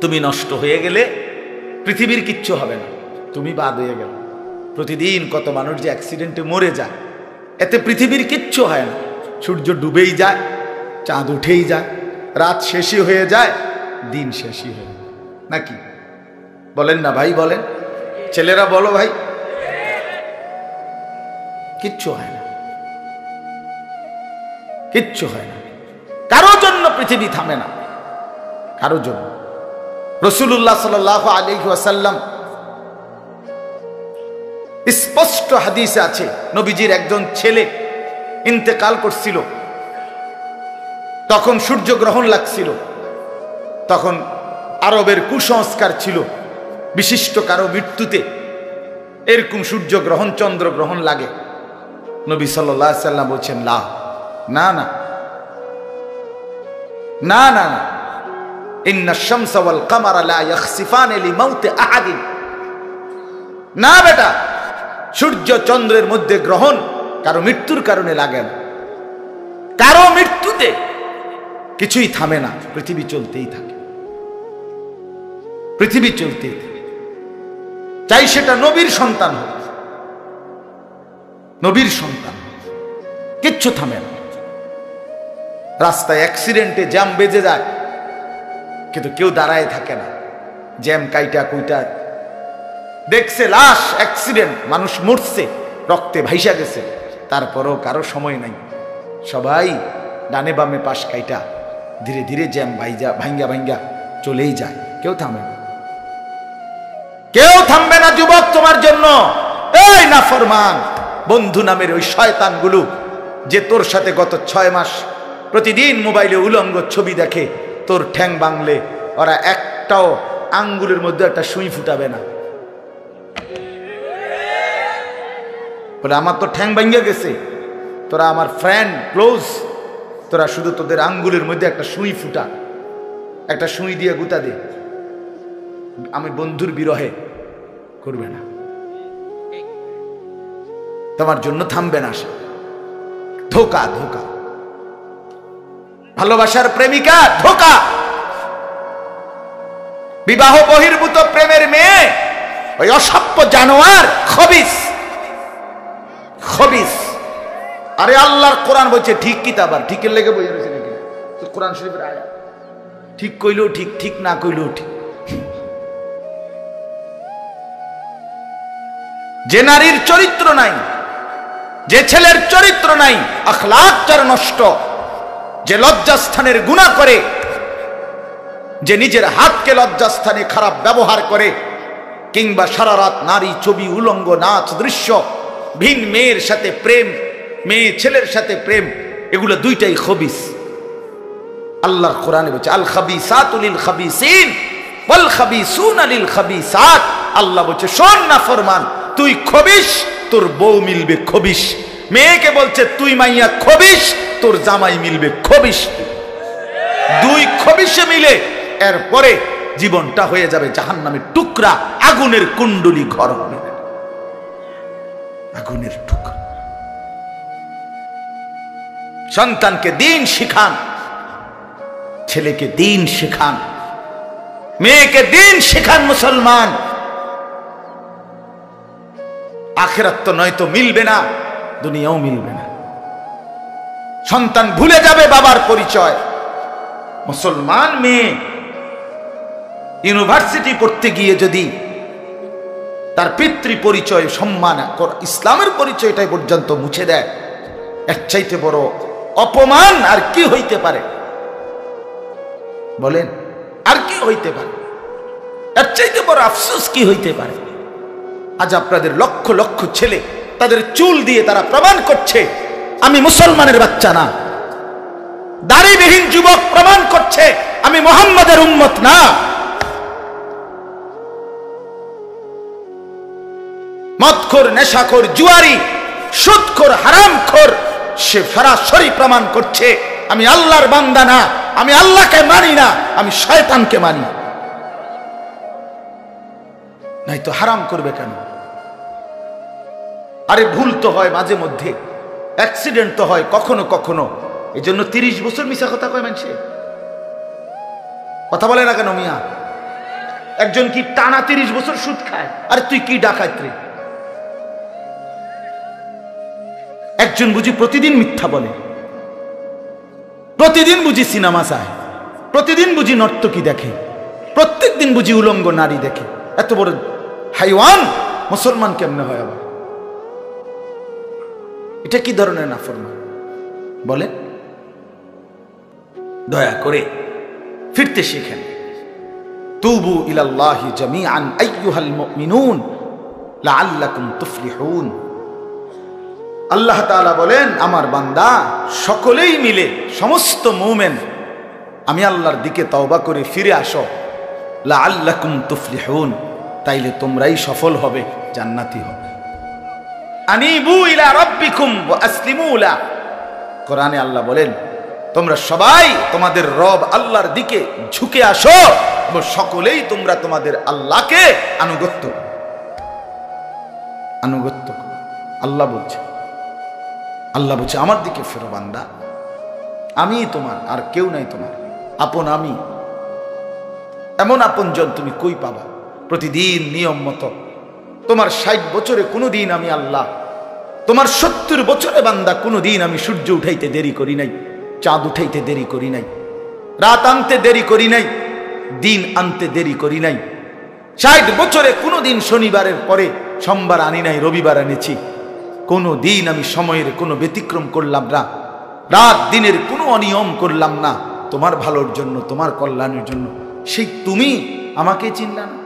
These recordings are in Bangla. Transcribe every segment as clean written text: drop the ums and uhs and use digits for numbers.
তুমি নষ্ট হয়ে গেলে পৃথিবীর কিচ্ছু হবে না, তুমি বাদ হয়ে গেল। প্রতিদিন কত মানুষ যে অ্যাক্সিডেন্টে মরে যায়, এতে পৃথিবীর কিচ্ছু হয় না। সূর্য ডুবেই যায়, চাঁদ উঠেই যায়, রাত শেষই হয়ে যায়, দিন শেষই হয়ে যায়, নাকি বলেন না ভাই? বলেন ছেলেরা, বলো ভাই। কিচ্ছু হয় না, কিচ্ছু হয় না। কারো জন্য পৃথিবী থামে না, কারো জন্য। রাসূলুল্লাহ সাল্লাল্লাহু আলাইহি ওয়াসাল্লাম স্পষ্ট হাদিসে আছে, নবীজির একজন ছেলে ইন্তেকাল করছিল, তখন সূর্যগ্রহণ লাগছিল। তখন আরবের কুসংস্কার ছিল, বিশিষ্ট কারো মৃত্যুতে এরকম সূর্যগ্রহণ চন্দ্রগ্রহণ লাগে। নবী সাল্লাল্লাহু আলাইহি ওয়াসাল্লাম বলছেন, না না না না না না, ইন্না শামসা ওয়াল কামারা লা ইয়াখসিফান লিমাউতি আহাদিন। না বেটা, সূর্য চন্দ্রের মধ্যে গ্রহণ কারো মৃত্যুর কারণে লাগে না। কারো মৃত্যুতে কিছুই থামে না, পৃথিবী চলতেই থাকে, পৃথিবী চলতেই থাকে। চাই সেটা নবীর সন্তান হোক, নবীর সন্তান, কিচ্ছু থামে না। রাস্তায় অ্যাক্সিডেন্টে জ্যাম বেজে যায়, কিন্তু কেউ দাঁড়ায় থাকে না। জ্যাম কাইটা কুইটা দেখছে লাশ, অ্যাক্সিডেন্ট, মানুষ মরছে, রক্তে ভাইসা গেছে, তারপরও কারো সময় নাই। সবাই ডানে বামে পাশ কাইটা ধীরে ধীরে জ্যাম ভাঙ্গা ভাঙ্গা চলেই যায়, কেউ থামে না, কেউ থামবে না। যুবক, তোমার জন্য এই নাফরমান বন্ধু নামের ওই শয়তানগুলো যে তোর সাথে গত 6 মাস প্রতিদিন মোবাইলে উলঙ্গ ছবি দেখে, তোর ঠ্যাং বাংলে ওরা একটাও আঙ্গুলের মধ্যে একটা সুই ফুটাবে না। বলে আমার তো ঠ্যাং ভাঙ্গা গেছে, তোরা আমার ফ্রেন্ড ক্লোজ, তোরা শুধু তোদের আঙ্গুলের মধ্যে একটা সুই ফুটা, একটা সুই দিয়ে গুতা দে, আমি বন্ধুর বিরহে করবে না, তোমার জন্য থামবে না। ধোকা, ধোকা, ভালোবাসার প্রেমিকা ধোকা, বিবাহ বহির্ভূত প্রেমের মেয়ে ওই অসভ্য জানোয়ার, খবিস, খবিস। আরে আল্লাহর কোরআন বলছে ঠিক কিতাব, আর ঠিকের লেগে বইয়া রয়েছে নাকি? কোরআন শরীফের আয়াত, ঠিক কইলেও ঠিক, ঠিক না কইলেও ঠিক। যে নারীর চরিত্র নাই, যে ছেলের চরিত্র নাই, আখলাক যার নষ্ট, যে লজ্জাস্থানের গুনাহ করে, যে নিজের হাতকে লজ্জাস্থানে খারাপ ব্যবহার করে, কিংবা সারা রাত নারী ছবি, উলঙ্গ নাচ দৃশ্য, ভিন মেয়ের সাথে প্রেম, মেয়ে ছেলের সাথে প্রেম, এগুলো দুইটাই খবিস। আল্লাহর কোরআনে বলছে আল খাবিসাতু লিল খাবিসিন ওয়াল খাবিসুনা লিল খাবিসাত। আল্লাহ বলছে শোন না ফরমান, তুই খবিস, তোর বউ মিলবে খবিস। মেয়েকে বলছে তুই মাইয়া খবিস, তোর জামাই মিলবে খবিস। দুই খবিসে মিলে এরপরে জীবনটা হয়ে যাবে জাহান্নামের টুকরা, আগুনের কুণ্ডলী ঘর হবে, আগুনের টুকরা। সন্তানকে দিন শিখান, ছেলেকে দিন শিখান, মেয়েকে দিন শিখান। মুসলমান, আখিরাত তো নয়তো মিলবে না, দুনিয়াও মিলবে না। সন্তান ভুলে যাবে বাবার পরিচয়। মুসলমান মেয়ে ইউনিভার্সিটি পড়তে গিয়ে যদি তার পিতৃ পরিচয়, সম্মান, ইসলামের পরিচয়টাই পর্যন্ত মুছে দেয়, এর চাইতে বড় অপমান আর কি হইতে পারে? বলেন, আর কি হইতে পারে? এর চাইতে বড় আফসোস কি হইতে পারে? আজ আপনাদের লক্ষ লক্ষ ছেলে তাদের চুল দিয়ে তারা প্রমাণ করছে আমি মুসলমানের বাচ্চা না। দাড়িবিহীন যুবক প্রমাণ করছে আমি মুহাম্মাদের উম্মত না। মদখোর, নেশাখোর, জুয়ারি, সুদখোর, হারামখোর, সে সরাসরি প্রমাণ করছে আমি আল্লাহর বান্দা না, আমি আল্লাহকে মানি না, আমি শয়তানকে মানি। নাই তো হারাম করবে কেন? আরে ভুল তো হয় মাঝে মধ্যে, অ্যাক্সিডেন্ট তো হয় কখনো কখনো, এই জন্য 30 বছর মিশা কথা কয় মানুষে। কথা বলে না কেন মিয়া? একজন কি টানা 30 বছর সুদ খায়? আর তুই কি ডাকাত রে? একজন বুঝি প্রতিদিন মিথ্যা বলে, প্রতিদিন বুঝি সিনেমা চায়, প্রতিদিন বুঝি নর্তকী দেখে, প্রত্যেক দিন বুঝি উলঙ্গ নারী দেখে। এত বড় হাইওয়ান মুসলমান কেমনে হয় আবার? এটা কি ধরনের নাফরমান বলে? দয়া করে ফিরতে শিখেন। তুবু ইলাল্লাহি জামিআন আইয়ুহাল মুমিনুন লাআল্লাকুম তুফলিহুন। আল্লাহ তাআলা বলেন, আমার বান্দা সকলেই মিলে, সমস্ত মুমিন আমি আল্লাহর দিকে তওবা করে ফিরে আসো, লাআল্লাকুম তুফলিহুন, তাইলে তোমরাই সফল হবে, জান্নাতি হবে। আনিবু ইলা রাব্বিকুম ওয়া আসলিমু লা। কোরআনে আল্লাহ বলেন, তোমরা সবাই তোমাদের রব আল্লাহর দিকে ঝুঁকে আসো এবং সকলেই তোমরা তোমাদের আল্লাহকে আনুগত্য করো। আল্লাহ বলছে, আমার দিকে ফেরো বান্দা, আমি তোমার, আর কেউ নাই তোমার আপন। আমি এমন আপনজন তুমি কই পাবা? প্রতিদিন নিয়ম মতো তোমার 60 বছরে কোনোদিন আমি আল্লাহ, তোমার 70 বছরে বান্দা কোনোদিন আমি সূর্য উঠাইতে দেরি করি নাই, চাঁদ উঠাইতে দেরি করি নাই, রাত আনতে দেরি করি নাই, দিন আনতে দেরি করি নাই। 60 বছরে কোনোদিন শনিবারের পরে সোমবার আনি নাই, রবিবার এনেছি। কোনো দিন আমি সময়ের কোনো ব্যতিক্রম করলাম না, রাত দিনের কোনো অনিয়ম করলাম না, তোমার ভালোর জন্য, তোমার কল্যাণের জন্য। সেই তুমি আমাকে চিনলা না?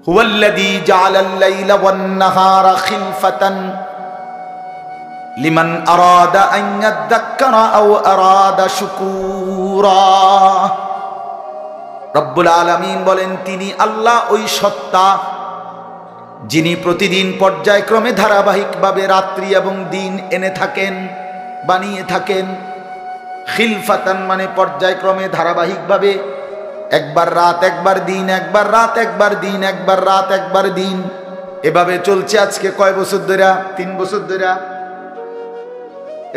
হুয়াল্লাযী জাআলাল লাইলা ওয়ান নাহারা খিলফাতান লিমান আরাদা আন ইয়াযাক্কারা আও আরাদা শুকুরা। রব্বুল আলামিন বলেন, তিনি আল্লাহ ওই সত্তা যিনি প্রতিদিন পর্যায়ক্রমে ধারাবাহিকভাবে রাত্রি এবং দিন এনে থাকেন, বানিয়ে থাকেন। খিলফাতান মানে পর্যায়ক্রমে ধারাবাহিকভাবে, একবার রাত একবার দিন, একবার রাত একবার দিন, একবার রাত একবার দিন, এভাবে চলছে আজকে কয় বছর ধরে? 3 বছর ধরে।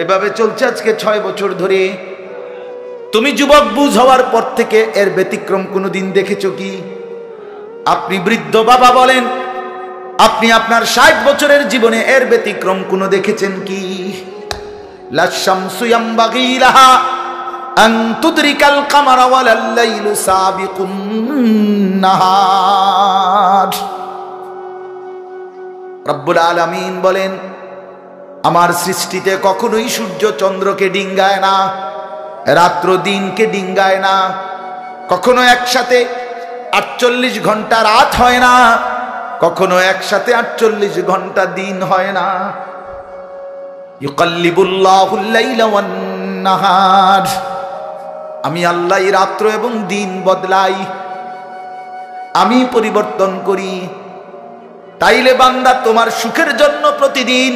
এভাবে চলছে আজকে 6 বছর ধরে। তুমি যুবক বুঝ হওয়ার পর থেকে এর ব্যতিক্রম কোনোদিন দেখেছো কি? আপনি বৃদ্ধ বাবা বলেন, আপনি আপনার 60 বছরের জীবনে এর ব্যতিক্রম কোনো দেখেছেন কি? লা শামসু ইয়ামবাগি লাহা আন তুদরিকাল কামারা ওয়ালাল লাইলু সাবিকুন নাহার। রব্বুল আলামিন বলেন, আমার সৃষ্টিতে কখনোই সূর্য চন্দ্রকে ডিঙ্গায় না, রাত্র দিনকে ডিঙ্গায় না, কখনো একসাথে 48 ঘন্টা রাত হয় না, কখনো একসাথে 48 ঘন্টা দিন হয় না। ইউকাল্লিবুল্লাহুল লাইলা ওয়ান নাহার, আমি আল্লাহ রাত্র এবং দিন বদলাই, আমি পরিবর্তন করি। তাইলে বান্দা, তোমার সুখের জন্য প্রতিদিন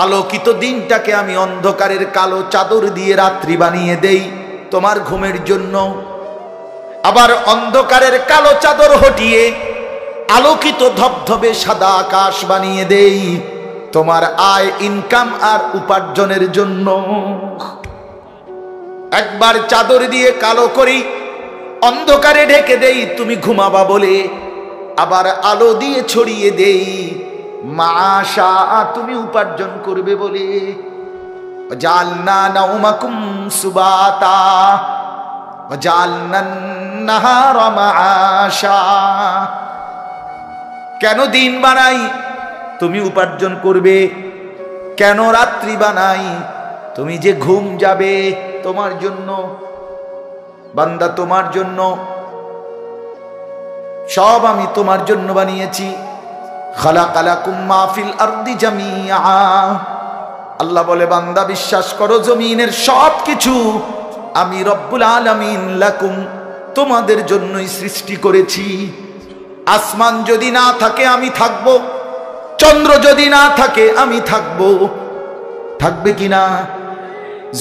আলোকিত দিনটাকে আমি অন্ধকারের কালো চাদর দিয়ে রাত্রি বানিয়ে দেই তোমার ঘুমের জন্য। আবার অন্ধকারের কালো চাদর হটিয়ে আলোকিত ধবধবে সাদা আকাশ বানিয়ে দেই তোমার আয়, ইনকাম আর উপার্জনের জন্য। একবার চাদর দিয়ে কালো করি, অন্ধকারে ঢেকে দেই তুমি ঘুমাবা বলে, আবার আলো দিয়ে ছড়িয়ে দেই মাশা তুমি উপার্জন করবে বলে। জালনা নাউমাকুম সুবাতা ওয়া জালনান নাহারা মাআশা। কেন দিন বানাই? তুমি উপার্জন করবে। কেন রাত্রি বানাই? তুমি যে ঘুম যাবে তোমার জন্য। বান্দা, তোমার জন্য, সব আমি তোমার জন্য বানিয়েছি। খালাকালাকুম মা ফিল আরদি জামিআ। আল্লাহ বলে, বান্দা বিশ্বাস করো, জমিনের সব কিছু আমি রব্বুল আলামিন লাকুম তোমাদের জন্যই সৃষ্টি করেছি। আসমান যদি না থাকে আমি থাকব, চন্দ্র যদি না থাকে আমি থাকব, থাকবে কিনা?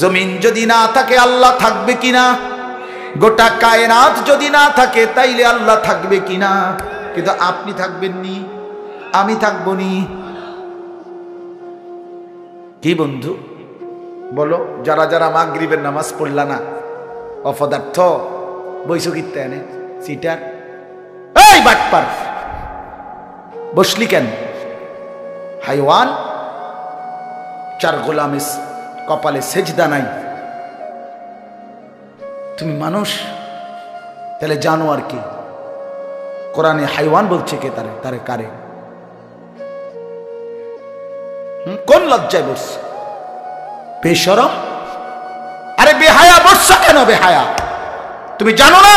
জমিন যদি না থাকে আল্লাহ থাকবে কিনা? গোটা কায়নাত যদি না থাকে তাইলে আল্লাহ থাকবে কিনা? কিন্তু আপনি থাকবেননি, আমি থাকবো নি। কি বন্ধু বলো, যারা যারা মাগরিবের নামাজ পড়লা না, অপদার্থ, বইসো কিত্তে এনে সিটার, এই বাটপার বসলি কেন? হাইওয়ান, চার গোলামে কপালে সেজদা নাই, তুমি মানুষ, তাহলে জানোয়ার কি? কোরআনে হাইওয়ান বলছে কে? তারে তারে কারে? কোন লজ্জায় বসছে? বেশরম, আরে বেহায়া বসছ কেন? বেহায়া, তুমি জানো না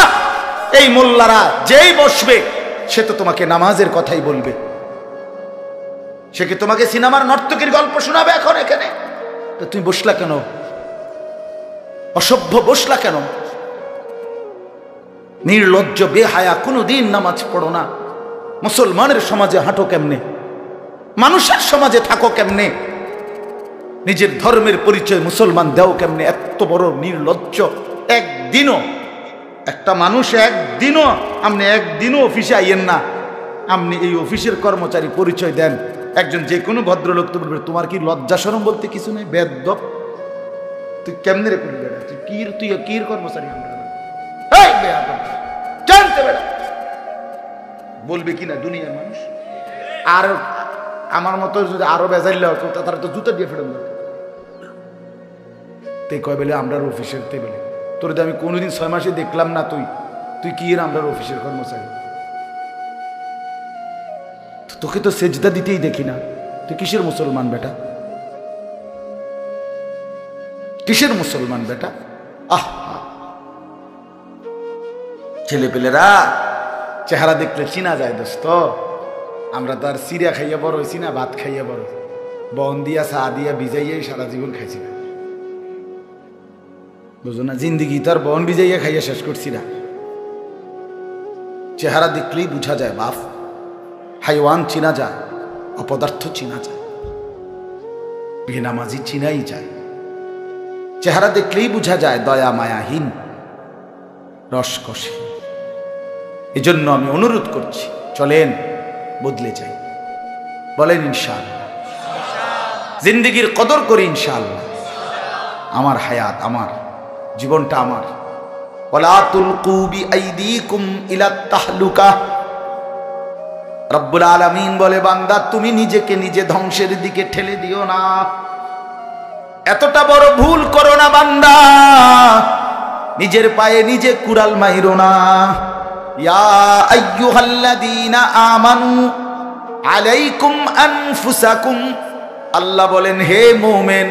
এই মোল্লারা যেই বসবে সে তো তোমাকে নামাজের কথাই বলবে, সে কি তোমাকে সিনেমার নর্তকীর গল্প শোনাবে এখন এখানে? তো তুমি বসলা কেন? অসভ্য বসলা কেন? নির্লজ্জ বেহায়া, কোনোদিন নামাজ পড়ো না, মুসলমানের সমাজে হাঁটো কেমনে? মানুষের সমাজে থাকো কেমনে? নিজের ধর্মের পরিচয় মুসলমান দেও কেমনে? এত বড় নির্লজ্জ। একদিনও একটা মানুষ আপনি একদিনও অফিসে আইয়েন না, আপনি এই অফিসের কর্মচারী পরিচয় দেন, একজন যে কোনো ভদ্রলোক তো বলবে তোমার কি লজ্জা শরম বলতে কিছু নেই? বেয়াদব, তুই কেমনে রে করবি? তুই কির কর্মচারী? জানতে বেড়া বলবে কিনা দুনিয়ার মানুষ? আর আমার মতো যদি আরো বেজাইলে তারা তো জুতা দিয়ে ফেরত তে কয় বেলে আমরা অফিসের তে বেলে তোর আমি কোনোদিন 6 মাসে দেখলাম না, তুই কি আমরা অফিসের কর্মচারী? তোকে তো সেজদা দিতেই দেখি না, তুই কিসের মুসলমান বেটা? কিসের মুসলমান বেটা? আহ, ছেলেপেলেরা চেহারা দেখলে চিনা যায় দোস্ত। আমরা তো আর সিরিয়া খাইয়া বড় হয়েছি না, ভাত খাইয়া বড়, বন দিয়া চা দিয়া ভিজাইয়াই সারা জীবন খাইছি না, বুঝো না? জিন্দিগি তো আর বন ভিজাইয়া খাইয়া শেষ করছি না। চেহারা দেখলেই বুঝা যায় বাপ, হাইওয়ান চিনা যায়, অপদার্থ চিনা যায়, বেনামাজি চিনাই যায়। চেহারা দেখলেই বুঝা যায় দয়া মায়াহীন, রসকসে। এজন্য আমি অনুরোধ করছি, চলেন বদলে যাই, বলেন ইনশাআল্লাহ। জিন্দেগির কদর করি ইনশাআল্লাহ। আমার হায়াত, আমার জীবনটা আমার। ওয়ালা তুলকু বিআইদিকুম ইলা তাহলুকা। রব্বুল আলামিন বলে, বান্দা তুমি নিজেকে নিজে ধ্বংসের দিকে ঠেলে দিও না, এতটা বড় ভুল করো না বান্দা, নিজের পায়ে নিজে কুড়াল মাইরো না। ইয়া আইয়ুহাল্লাযীনা আমানু আলাইকুম আনফুসাকুম, আল্লাহ বলেন হে মুমিন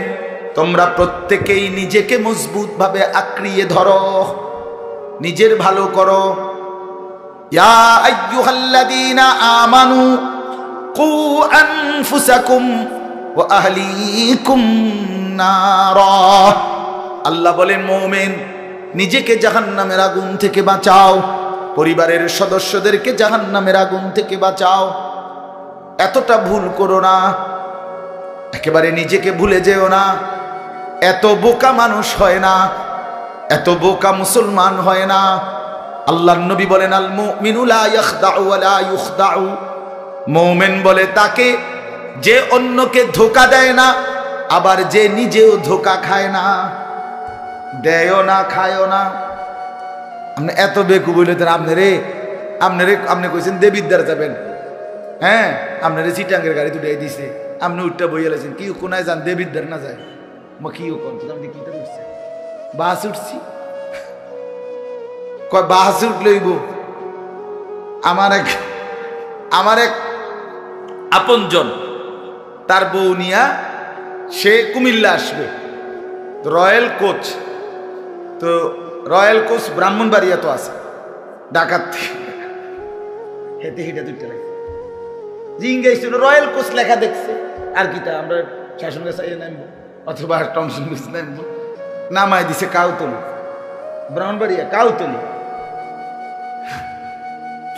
তোমরা প্রত্যেকেই নিজেকে মজবুত ভাবে আঁকড়িয়ে ধরো, নিজের ভালো করো। ইয়া আইয়ুহাল্লাযীনা আমানু কু আনফুসাকুম ওয়া আহলিকুম নারা, আল্লাহ বলেন মুমিন নিজেকে জাহান্নামের আগুন থেকে বাঁচাও, পরিবারের সদস্যদেরকে জাহান্নামের আগুন থেকে বাঁচাও। এতটা ভুল করো না, একেবারে নিজেকে ভুলে যেও না। এত বোকা মানুষ হয় না, এত বোকা মুসলমান হয় না। আল্লাহর নবী বলেন, আল মুমিনু লা ইয়াখদাউ ওয়া লা ইউখদাউ, মুমিন বলে তাকে যে অন্যকে ধোঁকা দেয় না, আবার যে নিজেও ধোঁকা খায় না। দেয়ও না, খায়ও না। আপনি এত বেকু বললেন, আপনি কইছেন দেবিদ্দার যাবেন, হ্যাঁ আপনারে চিটাঙ্গের গাড়ি দুটাই দিছে, আপনি উঠটা বইয়া লাইছেন, কি কোনায় যান দেবিদ্দার না যায়? কিও আপনি কিটা উঠছে? বাস উঠছি, কয় বাস উঠলইব। আমার এক আপনজন, তার বউ নিয়া সে কুমিল্লা আসবে, রয়্যাল কোচ, তো রয়্যাল কোচ ব্রাহ্মণবাড়িয়া তো আছে, ডাকাত হেঁটে হেঁটে দুইটা লাগে জিঙ্গাইছিল, রয়্যাল কোচ লেখা দেখছে, আর কিটা আমরা শাসন গাছ নামবো অথবা টমসন গাছ নামবো, নামাই দিছে কাউতলি, ব্রাহ্মণবাড়িয়া কাউতলি।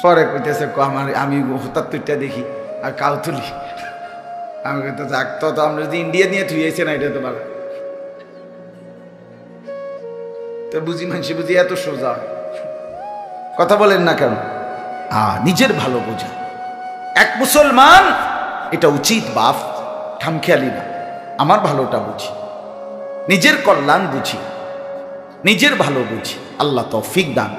পরে কইতেছে আমি হঠাৎ তুইটা দেখি আর কাউতলি, আমি কইতে যাক তো আমরা যদি ইন্ডিয়া নিয়ে থুইয়েছে না, এটা তো ভালো। তো বুঝি মানুষে বুঝি এত সোজা কথা বলেন না কেন? নিজের ভালো বোঝা এক মুসলমান, এটা উচিত বাপ, খামখেয়ালি না। আমার ভালোটা বুঝি, নিজের কল্যাণ বুঝি, নিজের ভালো বুঝি। আল্লাহ তৌফিক দান।